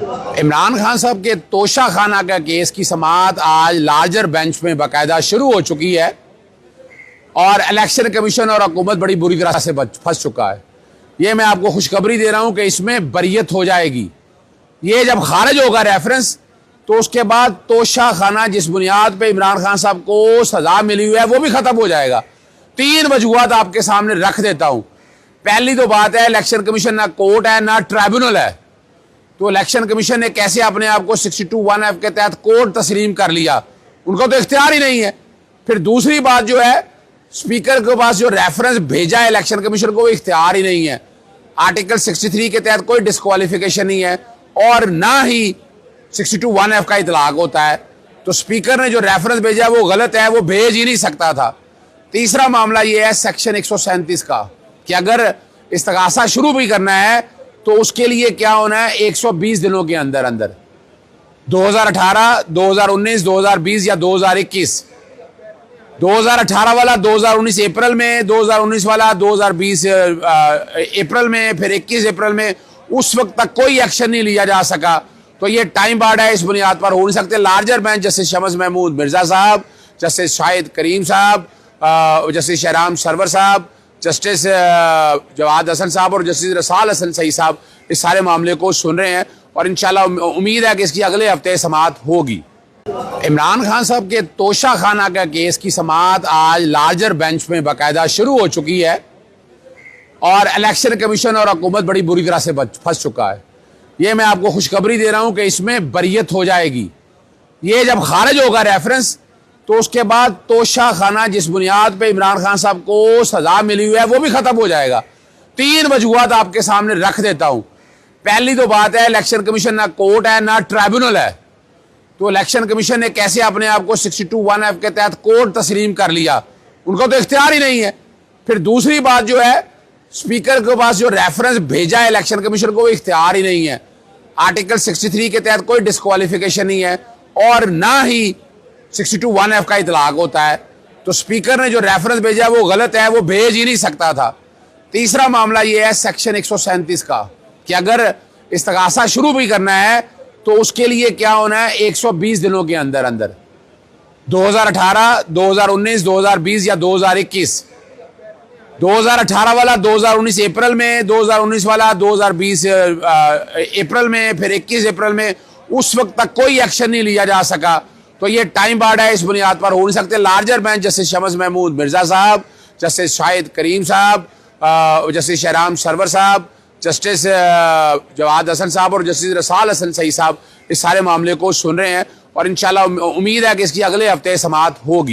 इमरान खान साहब के तोशा खाना का केस की समाअत आज लार्जर बेंच में बाकायदा शुरू हो चुकी है और इलेक्शन कमीशन और हुकूमत बड़ी बुरी तरह से फंस चुका है। ये मैं आपको खुशखबरी दे रहा हूं कि इसमें बरियत हो जाएगी। ये जब खारिज होगा रेफरेंस तो उसके बाद तोशा खाना जिस बुनियाद पे इमरान खान साहब को सजा मिली हुई है वो भी खत्म हो जाएगा। 3 वजूहात आपके सामने रख देता हूं। पहली तो बात है, इलेक्शन कमीशन ना कोर्ट है ना ट्राइब्यूनल है, तो इलेक्शन कमीशन ने कैसे अपने आप को 62(1)(f) के तहत कोर्ट तस्लीम कर लिया? उनको तो इख्तियार ही नहीं है। फिर दूसरी बात जो है, स्पीकर के पास जो रेफरेंस भेजा है इलेक्शन कमीशन को वो इख्तियार ही नहीं है। आर्टिकल 63 के तहत कोई डिस्क्वालिफिकेशन नहीं है और ना ही 62(1)(f) का इतलाक होता है। तो स्पीकर ने जो रेफरेंस भेजा वो गलत है, वो भेज ही नहीं सकता था। तीसरा मामला ये है सेक्शन 137 का कि अगर इस्तगासा शुरू भी करना है तो उसके लिए क्या होना है, 120 दिनों के अंदर अंदर 2018, 2019, 2020 या 2021। 2018 वाला 2019 अप्रैल में, 2019 वाला 2020 अप्रैल में, फिर 21 अप्रैल में। उस वक्त तक कोई एक्शन नहीं लिया जा सका, तो ये टाइम बार्ड है, इस बुनियाद पर हो नहीं सकते। Larger bench justice Shams Mahmood Mirza साहब, जस्टिस शाहिद करीम साहब, जस्टिस शहराम सरवर साहब, जस्टिस जवाद हसन साहब और जस्टिस रसाल हसन सही साहब इस सारे मामले को सुन रहे हैं और इंशाल्लाह उम्मीद है कि इसकी अगले हफ्ते समाअत होगी। इमरान खान साहब के तोशा खाना का केस की समाअत आज लार्जर बेंच में बाकायदा शुरू हो चुकी है और इलेक्शन कमीशन और हुकूमत बड़ी बुरी तरह से फंस चुका है। ये मैं आपको खुशखबरी दे रहा हूं कि इसमें बरियत हो जाएगी। ये जब खारिज होगा रेफरेंस तो उसके बाद तोशा खाना जिस बुनियाद पे इमरान खान साहब को सजा मिली हुई है वो भी खत्म हो जाएगा। 3 वजूहात आपके सामने रख देता हूं। पहली तो बात है, इलेक्शन कमीशन ना कोर्ट है ना ट्राइब्यूनल है, तो इलेक्शन कमीशन ने कैसे अपने आप को 62(1)(f) के तहत कोर्ट तस्लीम कर लिया? उनको तो इख्तियार ही नहीं है। फिर दूसरी बात जो है, स्पीकर के पास जो रेफरेंस भेजा है इलेक्शन कमीशन को वो इख्तियार ही नहीं है। आर्टिकल 63 के तहत कोई डिस्क्वालिफिकेशन नहीं है और ना ही 62(1)(f) का इतलाक होता है। तो स्पीकर ने जो रेफरेंस भेजा वो गलत है, वो भेज ही नहीं सकता था। तीसरा मामला ये है सेक्शन 137 का कि अगर इस्तगासा शुरू भी करना है तो उसके लिए क्या होना है, 120 दिनों के अंदर अंदर 2018, 2019, 2020 या 2021। 2018 वाला 2019 अप्रैल में, 2019 वाला 2020 अप्रैल में, फिर 21 अप्रैल में। उस वक्त तक कोई एक्शन नहीं लिया जा सका, तो ये टाइम बार्ड है, इस बुनियाद पर हो नहीं सकते। Larger bench justice Shams Mahmood Mirza साहब, जस्टिस शाहिद करीम साहब, जस्टिस शहराम सरवर साहब, जस्टिस जवाद हसन साहब और जस्टिस रसाल हसन सही साहब इस सारे मामले को सुन रहे हैं और इंशाल्लाह उम्मीद है कि इसकी अगले हफ्ते समाअत होगी।